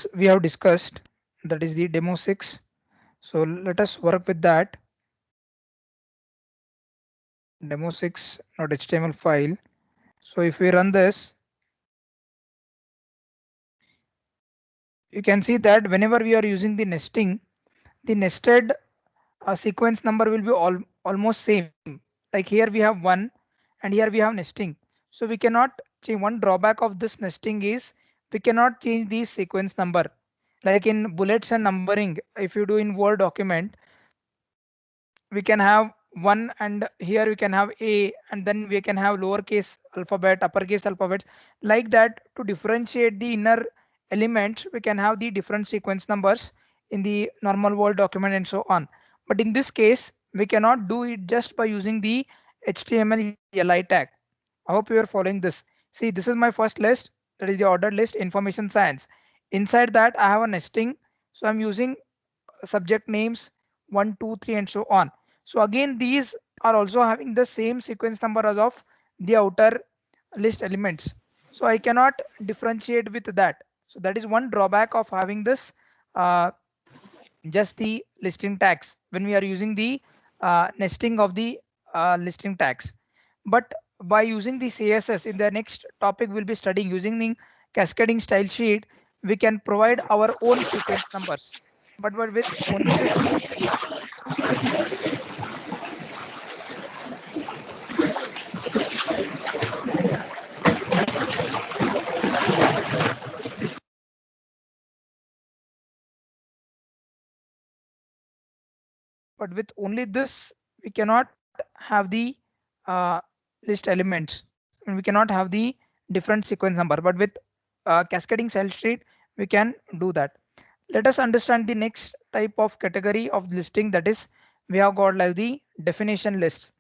as we have discussed, that is the demo 6. So let us work with that demo 6.html file. So if we run this, you can see that whenever we are using the nested sequence number will be almost same. Like here we have 1 and here we have nesting. So we cannot change. One drawback of this nesting is we cannot change the sequence number. Like in bullets and numbering, if you do in Word document, we can have 1 and here we can have a and then we can have lowercase alphabet, uppercase alphabets, like that. To differentiate the inner elements, we can have the different sequence numbers in the normal Word document and so on. But in this case we cannot do it just by using the HTML li tag. I hope you are following this. See, this is my first list, that is the ordered list, information science. Inside that I have a nesting, so I'm using subject names 1, 2, 3 and so on. So again these are also having the same sequence number as of the outer list elements. So I cannot differentiate with that. So that is one drawback of having this uh, just the listing tags when we are using the nesting of the listing tags. But by using the CSS, in the next topic we'll be studying using the cascading style sheet, we can provide our own sequence numbers. But with only this, but with only this we cannot have the uh, list elements, and we cannot have the different sequence number. But with cascading cell sheet we can do that. Let us understand the next type of category of listing, that is we have got like the definition lists.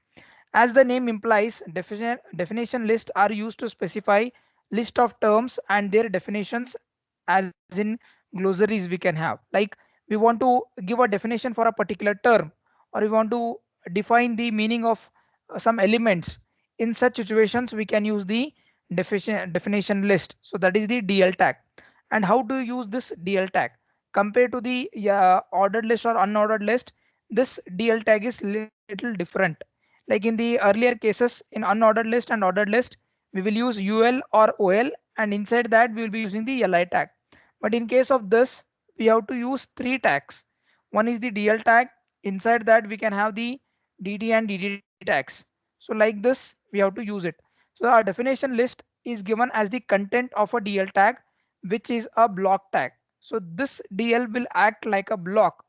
As the name implies, definition lists are used to specify list of terms and their definitions, as in glossaries we can have. Like we want to give a definition for a particular term, or we want to define the meaning of some elements. In such situations we can use the definition list. So that is the DL tag. And how to use this DL tag compared to the ordered list or unordered list? This DL tag is little different. Like in the earlier cases, in unordered list and ordered list, we will use UL or OL, and inside that we will be using the LI tag. But in case of this, we have to use three tags. One is the DL tag. Inside that we can have the DD and DD tags. So like this, we have to use it. So our definition list is given as the content of a DL tag, which is a block tag. So this DL will act like a block.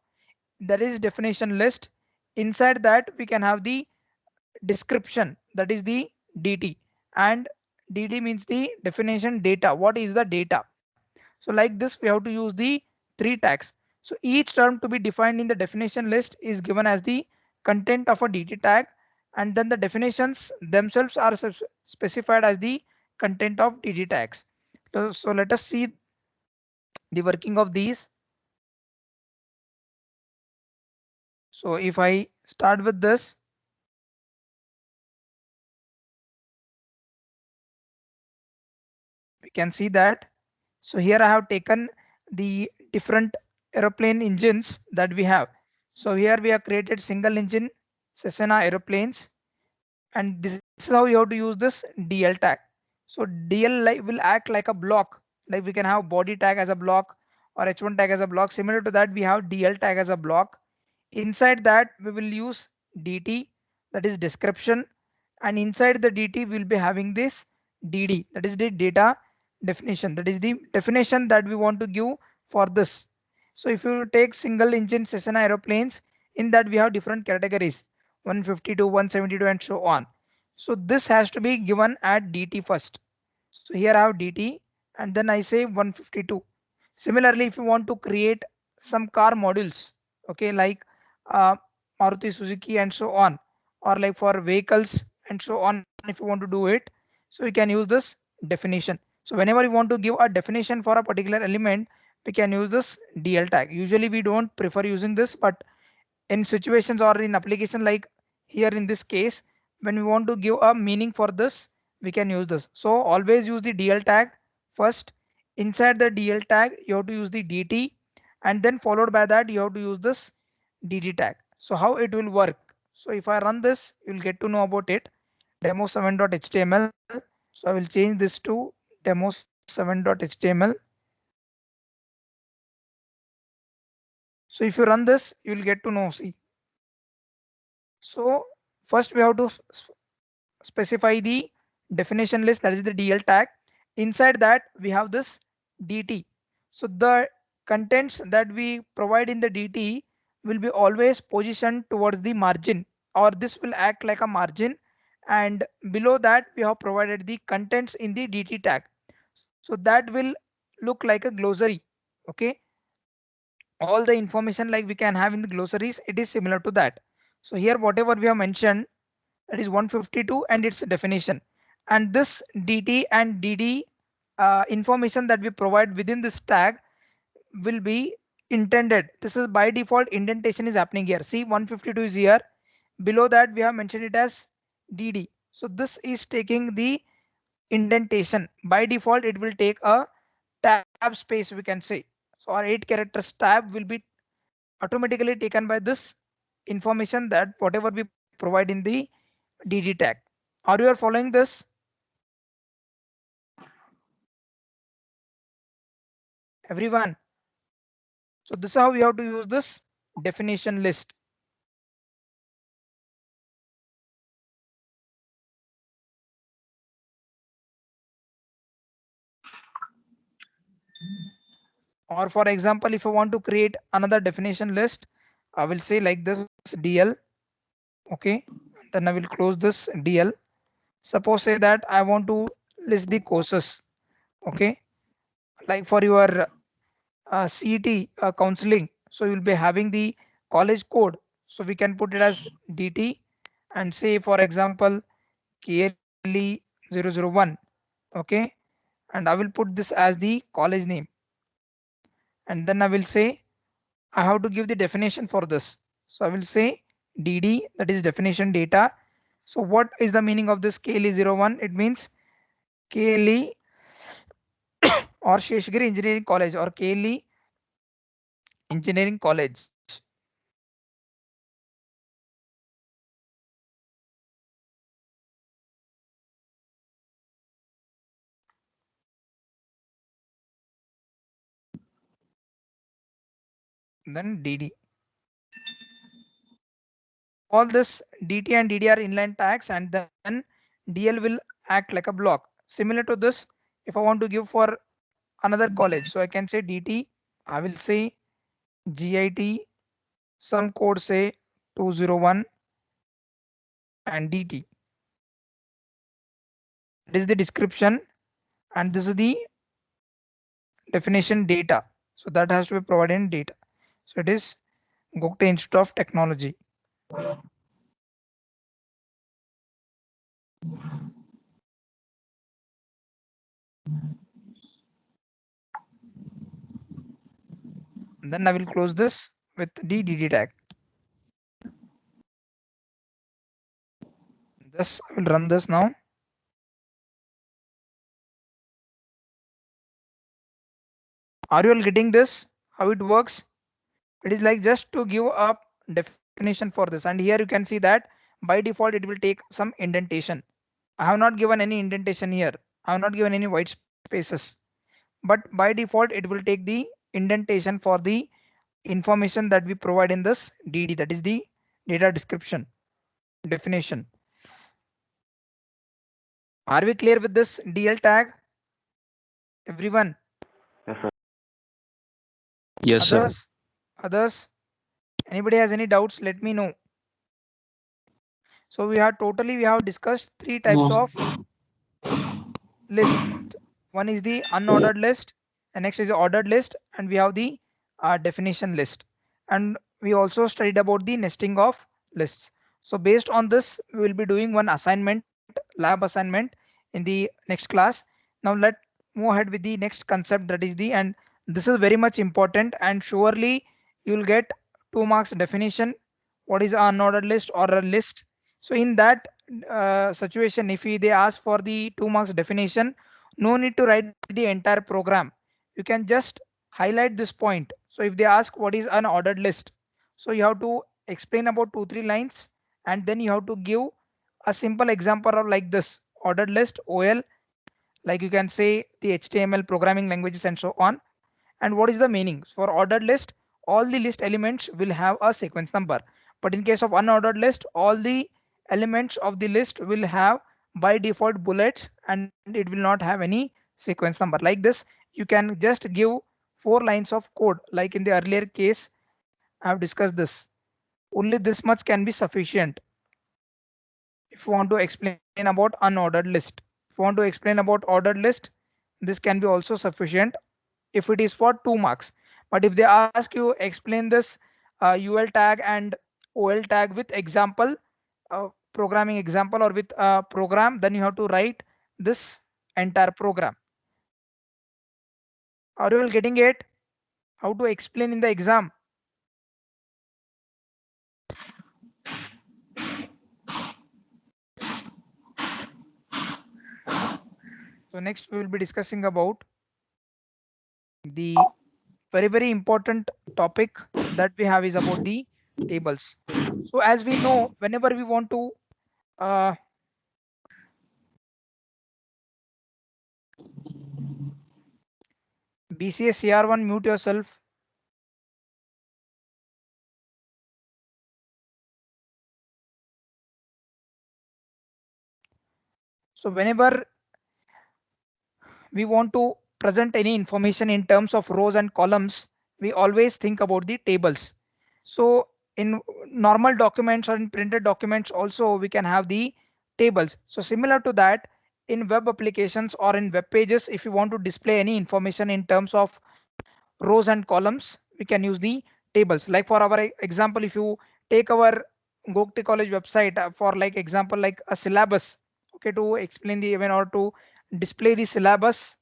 That is definition list. Inside that we can have the description, that is the DT, and DD means the definition data. What is the data? So like this we have to use the three tags. So each term to be defined in the definition list is given as the content of a DT tag, and then the definitions themselves are specified as the content of DT tags. So let us see the working of these. So if I start with this, we can see that. So here I have taken the different aeroplane engines that we have. So here we have created single engine Cessna aeroplanes, and this is how you have to use this DL tag. So DL will act like a block, like we can have body tag as a block or H1 tag as a block. Similar to that, we have DL tag as a block. Inside that we will use DT, that is description, and inside the DT we will be having this DD, that is the data definition, that is the definition that we want to give for this. So if you take single engine Cessna aeroplanes, in that we have different categories, 152, 172 and so on. So this has to be given at DT first. So here I have DT and then I say 152. Similarly, if you want to create some car modules, okay, like uh, Maruti Suzuki and so on, or like for vehicles and so on, if you want to do it, so you can use this definition. So whenever you want to give a definition for a particular element, we can use this DL tag. Usually we don't prefer using this, but in situations or in application like here in this case, when we want to give a meaning for this, we can use this. So always use the DL tag first. inside the DL tag you have to use the DT, and then followed by that you have to use this DD tag. So how it will work? So if I run this, you'll get to know about it. Demo7.html. So I will change this to demo7.html. So if you run this, you will get to know. See. So first we have to specify the definition list, that is the DL tag. Inside that we have this DT. So the contents that we provide in the DT will be always positioned towards the margin, or this will act like a margin, and below that we have provided the contents in the DT tag. So that will look like a glossary. Okay, all the information like we can have in the glossaries, it is similar to that. So here whatever we have mentioned, that is 152 and its definition, and this DT and DD information that we provide within this tag will be intended. This is by default indentation is happening here. See, 152 is here. Below that we have mentioned it as DD. So this is taking the indentation. By default it will take a tab space, we can say. So our 8 characters tab will be automatically taken by this information that whatever we provide in the DD tag. Are you are following this? Everyone. So this is how we have to use this definition list. Or for example, if I want to create another definition list, I will say like this DL. Okay, then I will close this DL. Suppose say that I want to list the courses. Okay, like for your CET counseling, so you'll be having the college code. So we can put it as DT and say for example KLE 001. Okay, and I will put this as the college name, and then I will say I have to give the definition for this. So I will say DD, that is definition data. So what is the meaning of this KLE01? It means KLE or Sheshgiri Engineering College or KLE Engineering College. Then DD. All this DT and DD are inline tags, and then DL will act like a block. Similar to this, if I want to give for another college, so I can say DT. I will say GIT, some code say 201 and DT. This is the description and this is the definition data. So that has to be provided in data. So it is Gupta Institute of Technology. And then I will close this with the DD tag. This I will run this now. Are you all getting this? How it works? It is like just to give a definition for this, and here you can see that by default it will take some indentation. I have not given any indentation here. I have not given any white spaces, but by default it will take the indentation for the information that we provide in this DD, that is the data description definition. Are we clear with this DL tag? Everyone? Yes, sir. Yes, sir. Others? Anybody has any doubts? Let me know. So we have discussed three types of list. One is the unordered list, and next is the ordered list, and we have the definition list. And we also studied about the nesting of lists. So based on this, we will be doing one assignment, lab assignment in the next class. Now let's move ahead with the next concept, that is the, and this is very much important, and surely you will get 2 marks definition. What is unordered list or a list? So in that situation, if they ask for the 2 marks definition, no need to write the entire program. you can just highlight this point. So if they ask what is an ordered list, so you have to explain about 2-3 lines, and then you have to give a simple example of like this ordered list OL, like you can say the HTML programming languages and so on. And what is the meaning? For ordered list, all the list elements will have a sequence number, but in case of unordered list, all the elements of the list will have by default bullets, and it will not have any sequence number. Like this, you can just give 4 lines of code, like in the earlier case I have discussed this. Only this much can be sufficient if you want to explain about unordered list. If you want to explain about ordered list, this can be also sufficient if it is for 2 marks. But if they ask you explain this UL tag and OL tag with example, programming example or with a program, then you have to write this entire program. Are you all getting it? How to explain in the exam? So next we will be discussing about the very important topic that we have is about the tables. So as we know, whenever we want to uh, BCS CR1, mute yourself. So whenever we want to present any information in terms of rows and columns, we always think about the tables. So in normal documents or in printed documents also we can have the tables. So similar to that, in web applications or in web pages, if you want to display any information in terms of rows and columns, we can use the tables. Like for our example, if you take our Gokti College website for like example like a syllabus, okay, to explain the event or to display the syllabus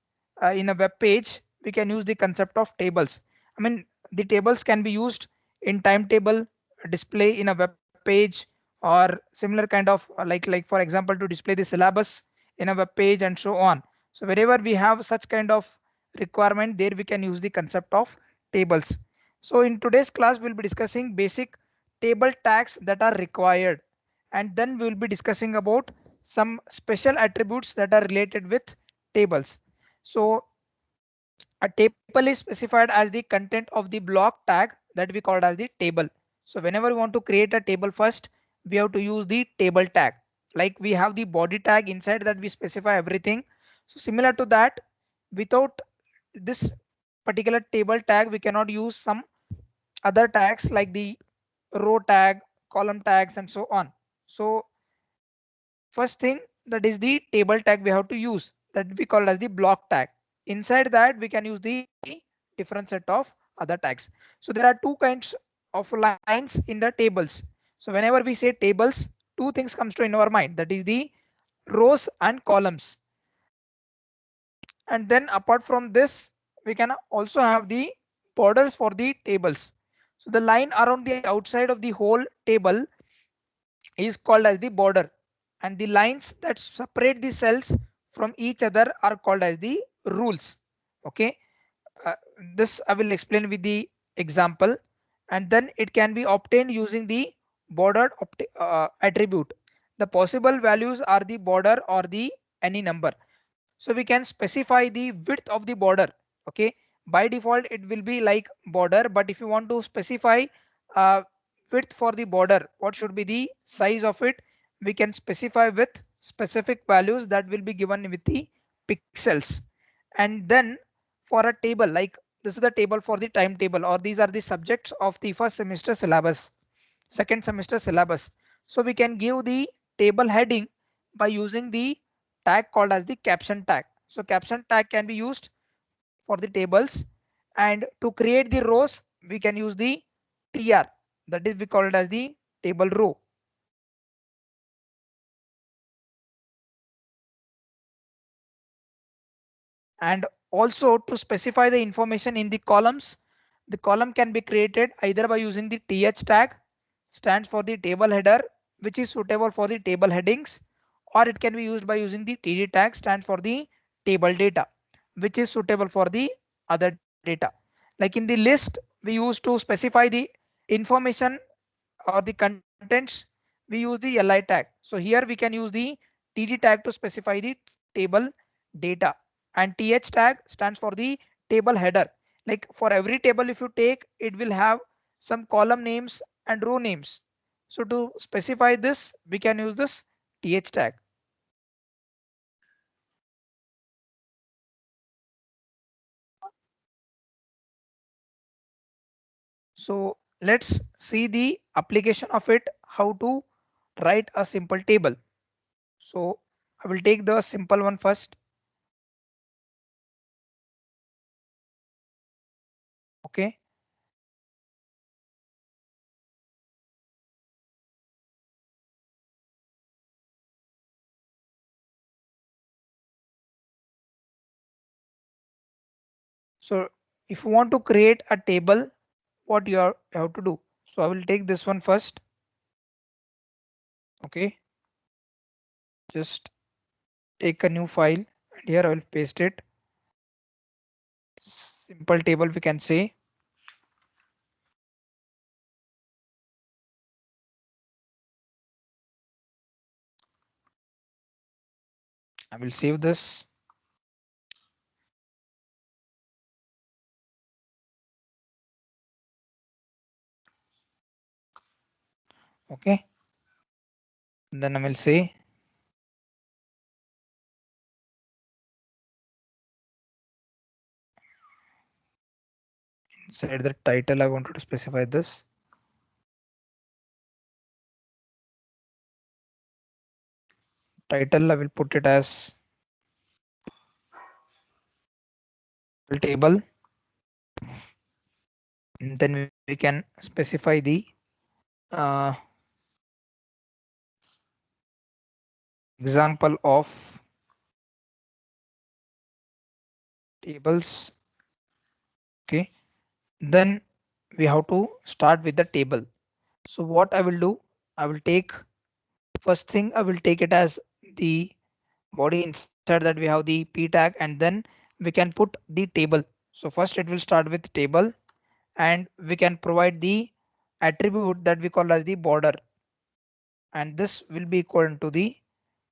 in a web page, we can use the concept of tables. I mean, the tables can be used in timetable display in a web page, or similar kind of like for example to display the syllabus in a web page and so on. So wherever we have such kind of requirement, there we can use the concept of tables. So in today's class we'll be discussing basic table tags that are required, and then we will be discussing about some special attributes that are related with tables. So a table is specified as the content of the block tag that we called as the table. So whenever we want to create a table, first we have to use the table tag. Like we have the body tag, inside that we specify everything. So similar to that, without this particular table tag, we cannot use some other tags like the row tag, column tags and so on. So first thing, that is the table tag we have to use, that we call as the block tag. Inside that we can use the different set of other tags. So there are two kinds of lines in the tables. So whenever we say tables, two things comes to in our mind, that is the rows and columns. And then apart from this, we can also have the borders for the tables. So the line around the outside of the whole table is called as the border, and the lines that separate the cells from each other are called as the rules. Okay, uh, this I will explain with the example. And then it can be obtained using the bordered attribute. The possible values are the border or the any number. So we can specify the width of the border. Okay, by default it will be like border, but if you want to specify uh, width for the border, what should be the size of it, we can specify with specific values that will be given with the pixels. And then for a table, like this is the table for the timetable, or these are the subjects of the first semester syllabus, second semester syllabus. So we can give the table heading by using the tag called as the caption tag. So caption tag can be used for the tables, and to create the rows we can use the tr, that is we call it as the table row. And also to specify the information in the columns, the column can be created either by using the th tag, stands for the table header, which is suitable for the table headings, or it can be used by using the td tag, stands for the table data, which is suitable for the other data. Like in the list, we use to specify the information or the contents, we use the li tag. So here we can use the td tag to specify the table data, and th tag stands for the table header. Like for every table, if you take, it will have some column names and row names. So to specify this, we can use this th tag. So let's see the application of it, how to write a simple table. So I will take the simple one first. Okay. So if you want to create a table, what you have to do? So I will take this one first. Okay. Just take a new file, and here I will paste it. Simple table, we can say. I will save this. Okay. Then I will say inside the title, I wanted to specify this. Title, I will put it as table. And then we can specify the uh, example of tables. Okay. Then we have to start with the table. So what I will do, I will take first thing, I will take it as the body. Inside that we have the p tag, and then we can put the table. So first it will start with table, and we can provide the attribute that we call as the border, and this will be equal to the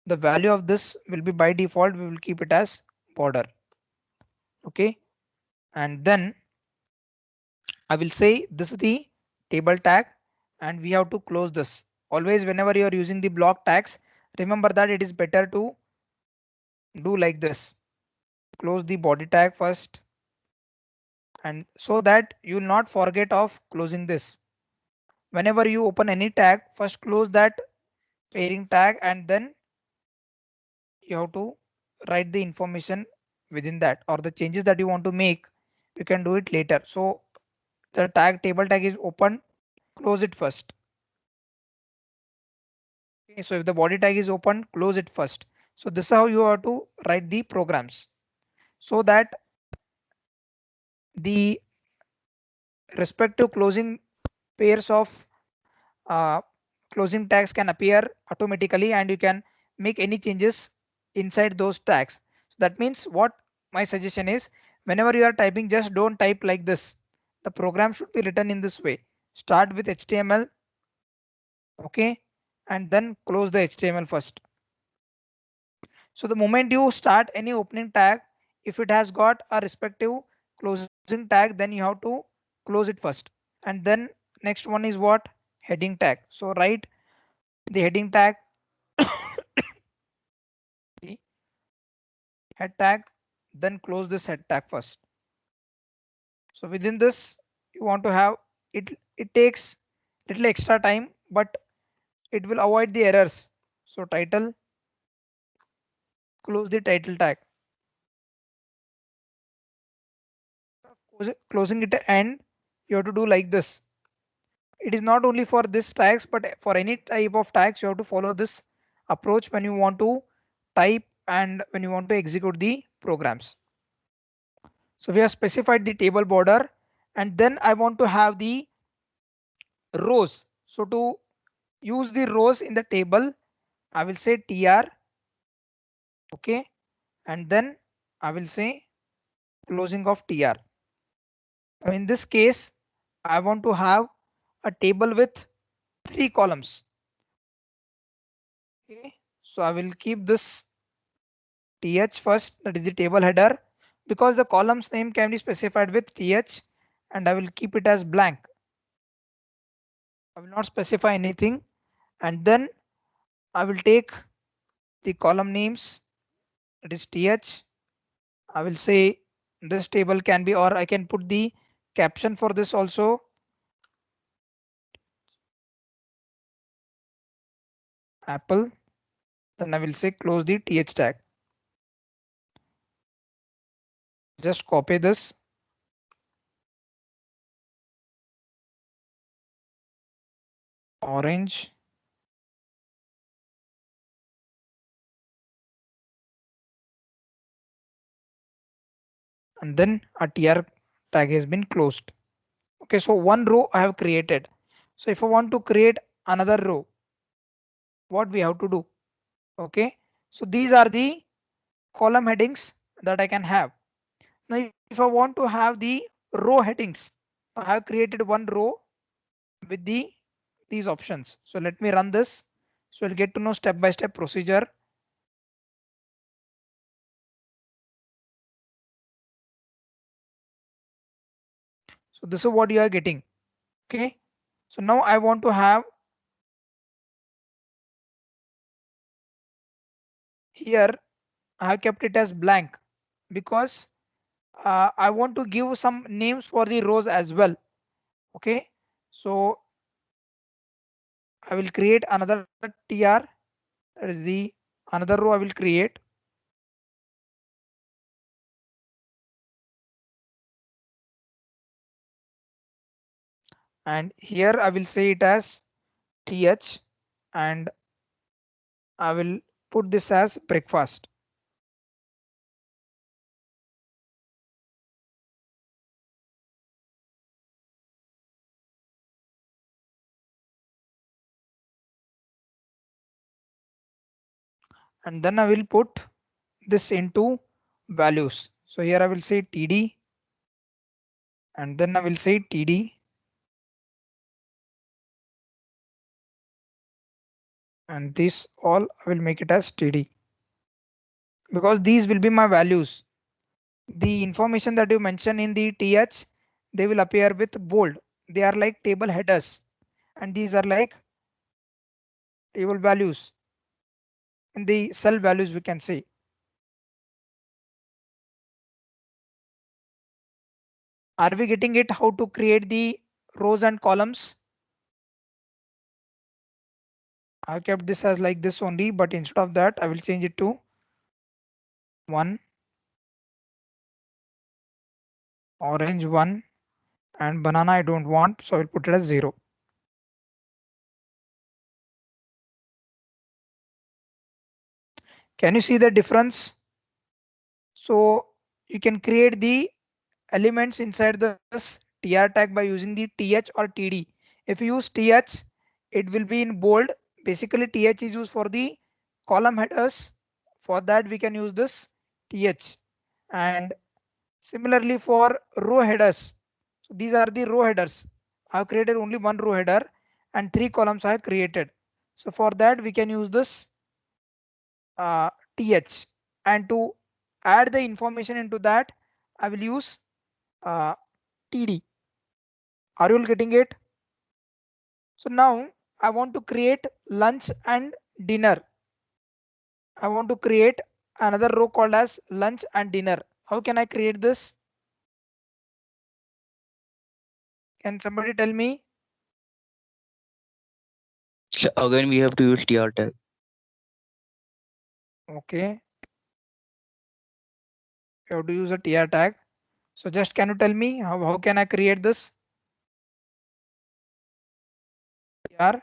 value of this will be by default, we will keep it as border. Okay. And then I will say this is the table tag, and we have to close this. Always whenever you are using the block tags, remember that it is better to do like this. Close the body tag first, and so that you will not forget of closing this. Whenever you open any tag, first close that pairing tag, and then you have to write the information within that, or the changes that you want to make, you can do it later. So the table tag is open, close it first. Okay, so if the body tag is open, close it first. So this is how you have to write the programs, so that the respective closing pairs of uh, closing tags can appear automatically, and you can make any changes inside those tags. So that means what my suggestion is, whenever you are typing, just don't type like this. The program should be written in this way. Start with HTML. Okay. And then close the HTML first. So the moment you start any opening tag, if it has got a respective closing tag, then you have to close it first. And then next one is what? Heading tag. So write the heading tag, the head tag, then close this head tag first. So within this, you want to have it, it takes little extra time, but it will avoid the errors. So title, close the title tag. Closing it end, you have to do like this. It is not only for this tags, but for any type of tags, you have to follow this approach when you want to type and when you want to execute the programs. So we have specified the table border, and then I want to have the rows. So to use the rows in the table, I will say tr. Okay. And then I will say closing of tr. In this case, I want to have a table with 3 columns. Okay, so I will keep this th first, that is the table header, because the column's name can be specified with th, and I will keep it as blank. I will not specify anything, and then I will take the column names, that is th. I will say this table can be, or I can put the caption for this also. Apple. Then I will say close the th tag. Just copy this. Orange. And then a tr tag has been closed. Okay, so one row I have created. So if I want to create another row, what we have to do? Okay, so these are the column headings that I can have. Now if I want to have the row headings, I have created one row with these options. So let me run this. So we'll get to know step by step procedure. So this is what you are getting. Okay, so now I want to have here, I have kept it as blank because I want to give some names for the rows as well. Okay, so I will create another tr, that is the another row I will create. And here I will say it as th, and I will put this as breakfast. And then I will put this into values. So here I will say td, and then I will say td, and this all I will make it as td, because these will be my values. The information that you mention in the th, they will appear with bold. They are like table headers, and these are like table values, and the cell values we can say. Are we getting it how to create the rows and columns? I kept this as like this only, but instead of that I will change it to 1, orange 1, and banana I don't want, so I will put it as 0. Can you see the difference? So you can create the elements inside this tr tag by using the th or td. If you use th, it will be in bold. Basically th is used for the column headers. For that we can use this th. And similarly for row headers, so these are the row headers. I have created only one row header and 3 columns I have created. So for that we can use this th, and to add the information into that I will use uh, td. Are you all getting it? So now I want to create lunch and dinner. I want to create another row called as lunch and dinner. How can I create this? Can somebody tell me? So again, we have to use tr tag. Okay, you have to use a tr tag. So just can you tell me how can I create this tr?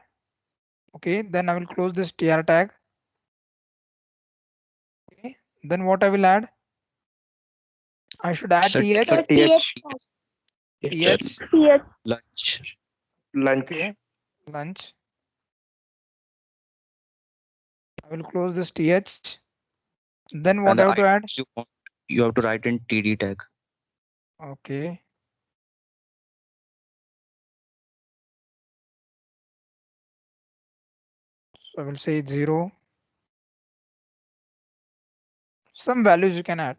Okay, then I will close this tr tag. Okay, then what I will add? I should add So th. so th. lunch. Okay, lunch. I will close this th. Then what And I the have to add? items you want, you have to write in td tag. Okay, So I will say 0. Some values you can add.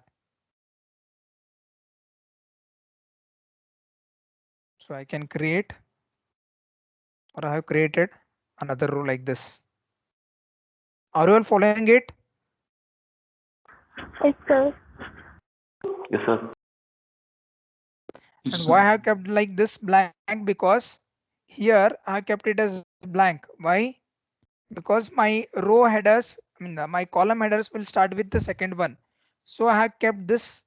So I can create, or I have created another row like this. Are you all following it? Yes, sir. Yes, sir. And why I have kept like this blank? Because here I have kept it as blank. Why? Because my row headers, my column headers will start with the second one. So I have kept this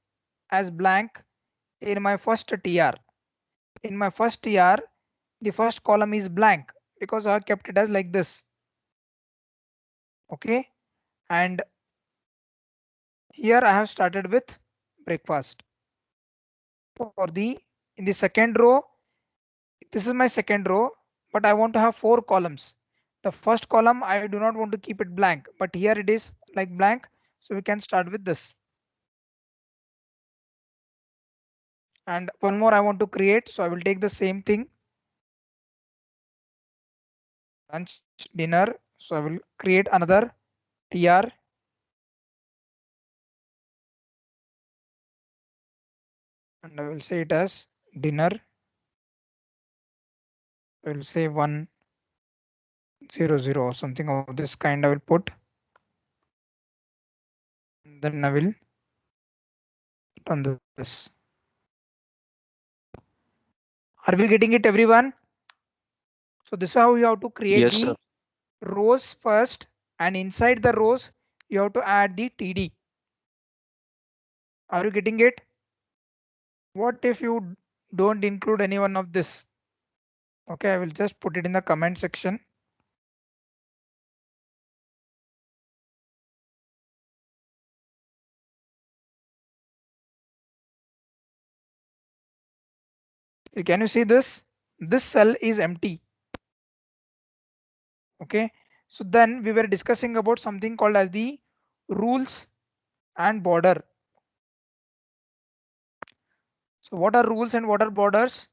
as blank in my first TR. In my first TR, the first column is blank because I have kept it as like this. Okay. And here I have started with breakfast. For the in the second row, this is my second row, but I want to have 4 columns. The first column I do not want to keep it blank, but here it is like blank. So we can start with this. And one more I want to create. So I will take the same thing. Lunch, dinner. So I will create another TR. And I will say it as dinner. I will say 100 or something of this kind I will put. Then I will run this. Are we getting it, everyone? So this is how you have to create Yes, sir. the rows first, and inside the rows you have to add the TD. Are you getting it? What if you don't include any one of this? Okay, I will just put it in the comment section. Can you see this? This cell is empty. Okay, so then we were discussing about something called as the rules and border. So what are rules and what are borders?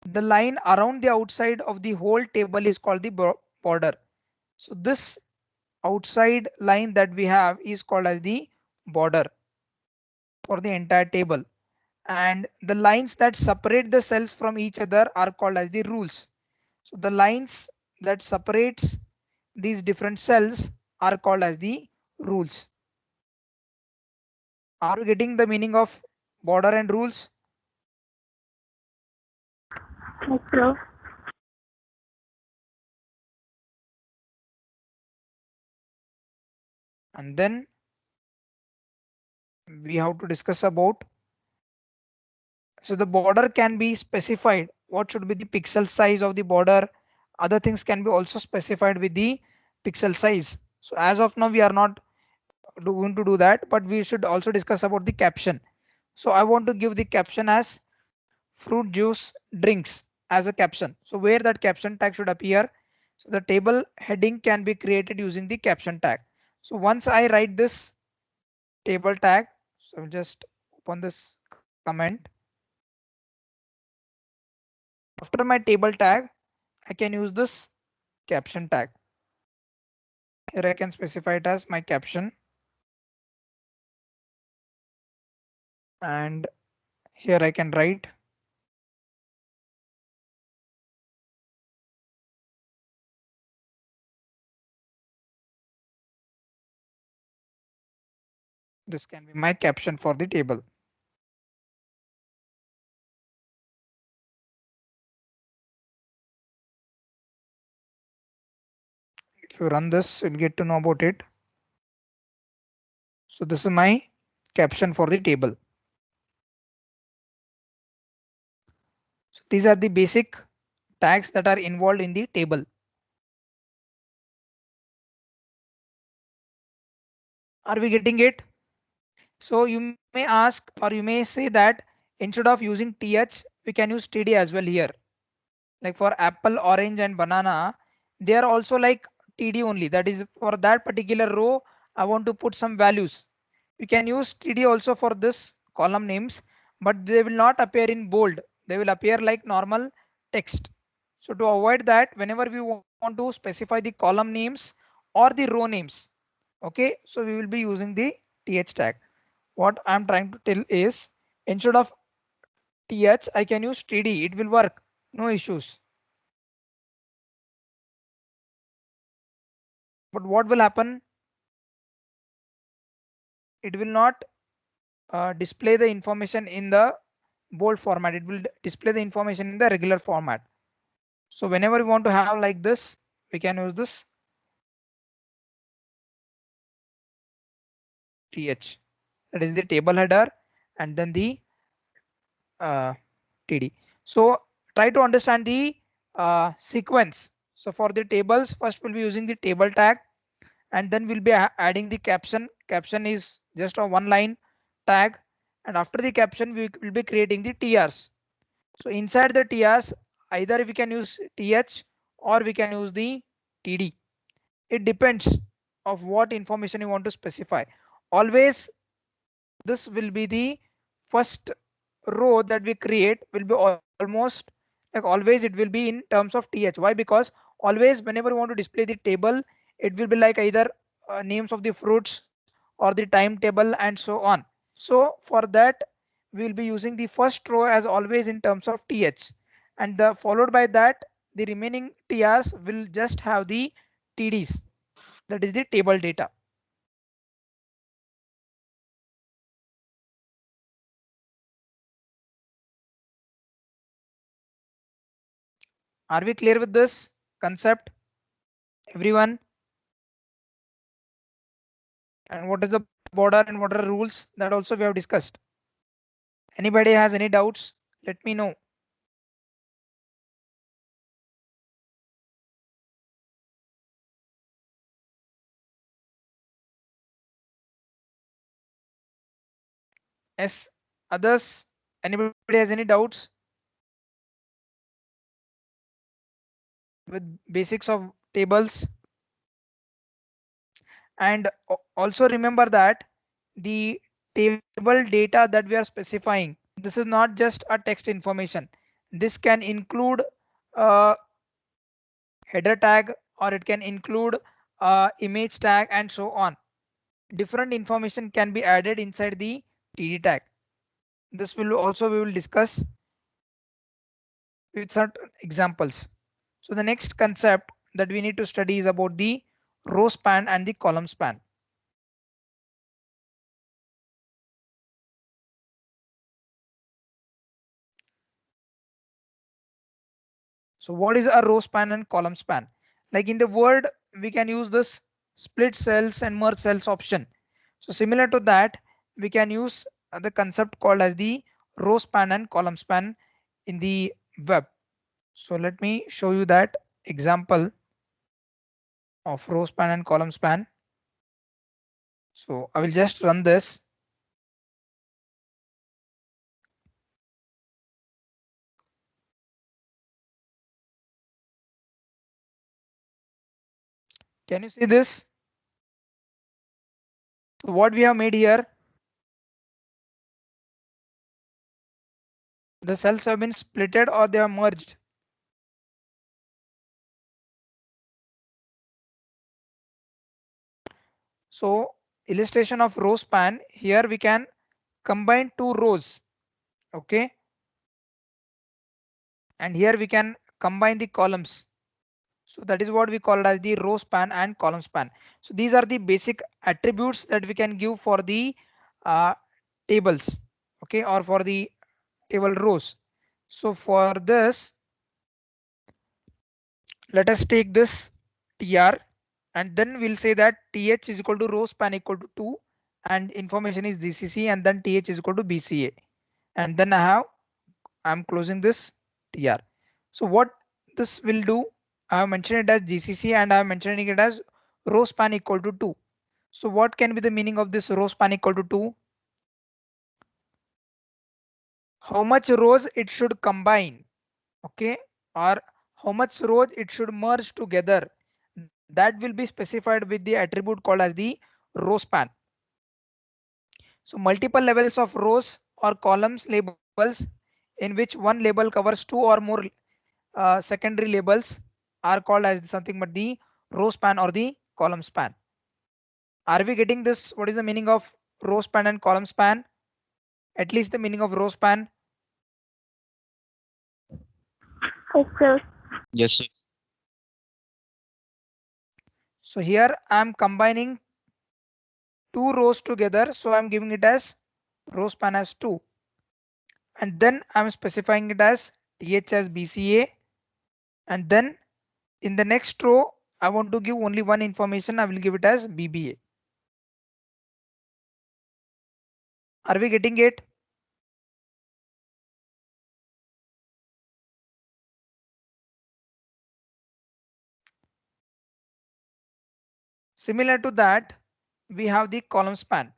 The line around the outside of the whole table is called the border. So this outside line that we have is called as the border for the entire table. And the lines that separate the cells from each other are called as the rules. So the lines that separates these different cells are called as the rules. Are you getting the meaning of border and rules? Yes, sir. And then we have to discuss about, so the border can be specified. What should be the pixel size of the border? Other things can be also specified with the pixel size. So as of now, we are not going to do that, but we should also discuss about the caption. So I want to give the caption as fruit juice drinks as a caption. So where that caption tag should appear. So the table heading can be created using the caption tag. So once I write this table tag, so I'll just open this comment. After my table tag, I can use this caption tag. Here I can specify it as my caption. And here I can write this can be my caption for the table. If you run this, you'll get to know about it. So this is my caption for the table. So these are the basic tags that are involved in the table. Are we getting it? So you may ask, or you may say that instead of using th, we can use td as well here. Like for apple, orange and banana, they are also like td only. That is for that particular row, I want to put some values. We can use td also for this column names, but they will not appear in bold. They will appear like normal text. So to avoid that, whenever we want to specify the column names or the row names. Okay, so we will be using the th tag. What I'm trying to tell is instead of th I can use td. It will work, no issues. But what will happen? It will not display the information in the bold format. It will display the information in the regular format. So whenever we want to have like this, we can use this th. That is the table header and then the td. So try to understand the sequence. So for the tables, first we'll be using the table tag, and then we'll be adding the caption. Caption is just a one line tag, and after the caption we will be creating the TRs. So inside the TRs, either we can use TH or we can use the TD. It depends of what information you want to specify. Always this will be the first row that we create will be almost like always it will be in terms of th. Why? Because always whenever you want to display the table, it will be like either names of the fruits or the timetable and so on. So for that we will be using the first row as always in terms of th, and the followed by that the remaining trs will just have the tds, that is the table data. Are we clear with this concept, everyone? And what is the border and what are the rules, that also we have discussed. Anybody has any doubts, let me know. Yes, others, anybody has any doubts with basics of tables? And also remember that the table data that we are specifying, this is not just a text information. This can include a header tag, or it can include a image tag and so on. Different information can be added inside the td tag. This will also we will discuss with certain examples. So the next concept that we need to study is about the row span and the column span. So what is a row span and column span? Like in the Word, we can use this split cells and merge cells option. So similar to that, we can use the concept called as the row span and column span in the web. So let me show you that example of row span and column span. So I will just run this. Can you see this? So what we have made here, the cells have been splitted or they are merged. So illustration of row span, here we can combine two rows. Okay. And here we can combine the columns. So that is what we call it as the row span and column span. So these are the basic attributes that we can give for the tables, okay, or for the table rows. So for this, let us take this tr, and then we'll say that th is equal to row span equal to 2, and information is gcc, and then th is equal to bca, and then I'm closing this tr. So what this will do, I have mentioned it as gcc and I am mentioning it as row span equal to 2. So what can be the meaning of this row span equal to 2? How much rows it should combine, okay, or how much rows it should merge together, that will be specified with the attribute called as the row span. So multiple levels of rows or columns labels in which one label covers two or more secondary labels are called as something but the row span or the column span. Are we getting this? What is the meaning of row span and column span? At least the meaning of row span. Yes, sir. Yes, sir. So here I'm combining two rows together. So I'm giving it as row span as 2. And then I'm specifying it as th as BCA. And then in the next row, I want to give only one information. I will give it as BBA. Are we getting it? Similar to that, we have the column span.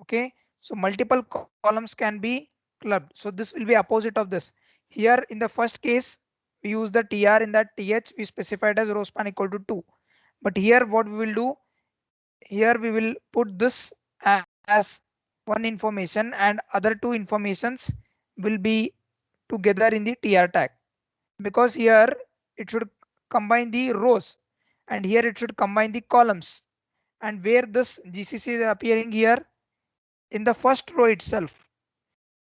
Okay, so multiple columns can be clubbed. So this will be opposite of this. Here in the first case, we use the tr. In that th we specified as row span equal to 2. But here what we will do, here we will put this as one information and other two informations will be together in the tr tag, because here it should combine the rows and here it should combine the columns, and where this GCC is appearing here in the first row itself.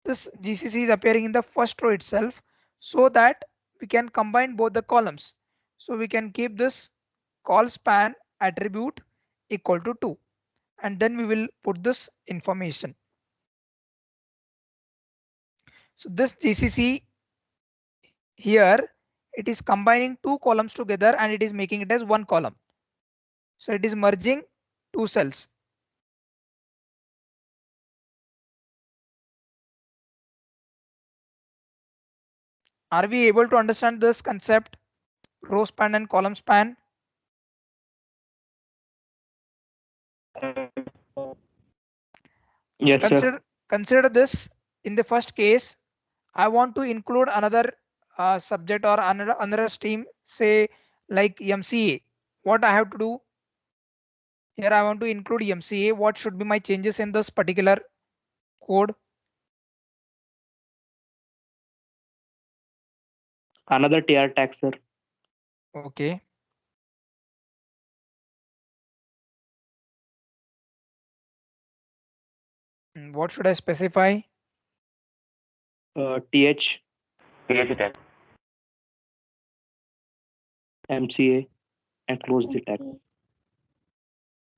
This GCC is appearing in the first row itself, so that we can combine both the columns. So we can keep this call span attribute equal to 2, and then we will put this information. So this GCC here, it is combining two columns together and it is making it as one column. So it is merging two cells. Are we able to understand this concept, row span and column span? Yes, sir. Consider this. In the first case, I want to include another subject or another stream, say like MCA. What I have to do here, I want to include MCA. What should be my changes in this particular code? Another TR tag, sir. Okay. What should I specify? TH, TH tag. MCA, and close the tag.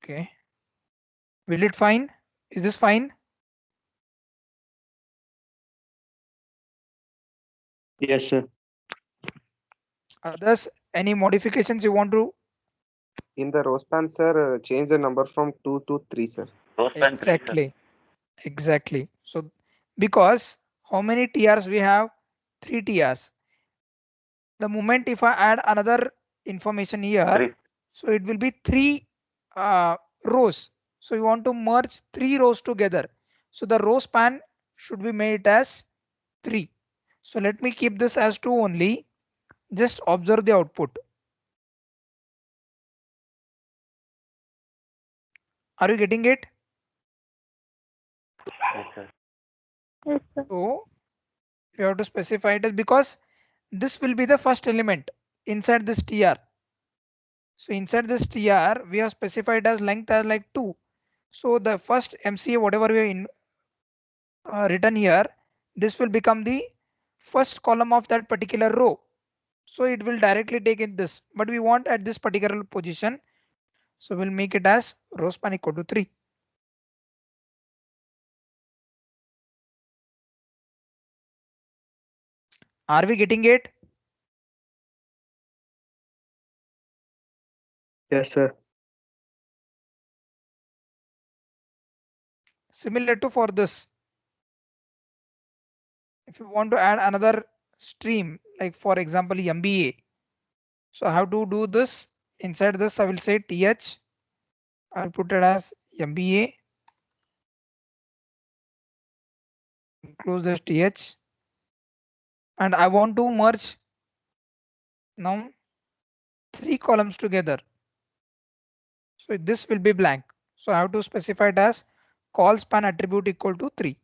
Okay. Will it fine? Is this fine? Yes, sir. Others, any modifications you want to? In the row span, sir, change the number from 2 to 3, sir. Row span 3, sir. Exactly. So because how many TRs we have? 3 TRs. The moment if I add another information here, 3. so it will be 3 rows. So you want to merge 3 rows together. So the row span should be made as 3. So let me keep this as 2 only. Just observe the output. Are you getting it? Yes, sir. Yes, sir. So we have to specify it as, because this will be the first element inside this tr. So inside this tr we have specified as length as like 2. So the first MCA whatever we have written here, this will become the first column of that particular row. So it will directly take in this, but we want at this particular position. So we'll make it as row span equal to 3. Are we getting it? Yes, sir. Similar to for this, if you want to add another stream, like for example MBA, so I have to do this. Inside this I will say th, I'll put it as MBA, close this th, and I want to merge now 3 columns together. So this will be blank. So I have to specify it as call span attribute equal to 3.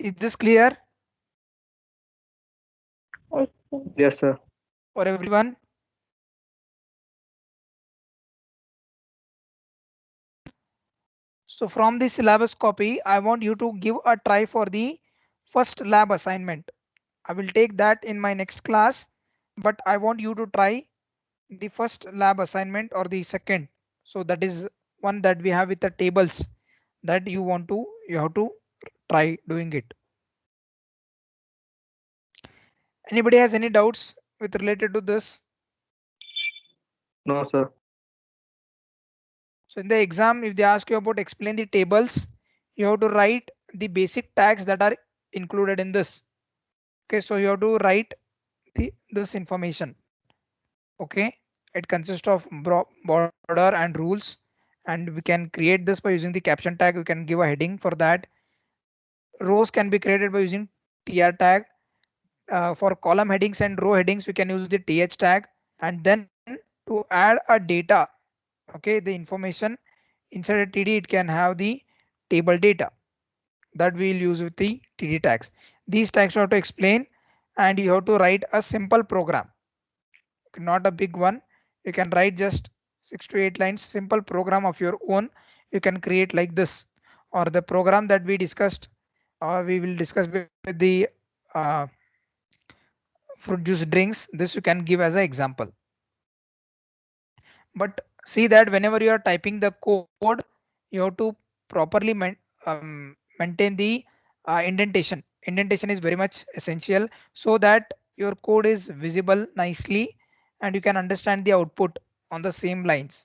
Is this clear Yes, sir. Yes, sir. for everyone? So from the syllabus copy, I want you to give a try for the first lab assignment. I will take that in my next class, but I want you to try the first lab assignment or the second. So that is one that we have with the tables that you have to try doing it. Anybody has any doubts with related to this? No, sir. So in the exam, if they ask you about explain the tables, you have to write the basic tags that are included in this. Okay, so you have to write this information. Okay, it consists of border and rules, and we can create this by using the caption tag. We can give a heading for that. Rows can be created by using tr tag. For column headings and row headings, we can use the th tag. And then to add a data, okay, the information inside a td, it can have the table data that we'll use with the td tags. These tags you have to explain, and you have to write a simple program, not a big one. You can write just 6 to 8 lines, simple program of your own. You can create like this, or the program that we discussed, or we will discuss with the uh, fruit juice drinks. This you can give as an example. But see that whenever you are typing the code, you have to properly maintain the indentation. Indentation is very much essential so that your code is visible nicely and you can understand the output on the same lines.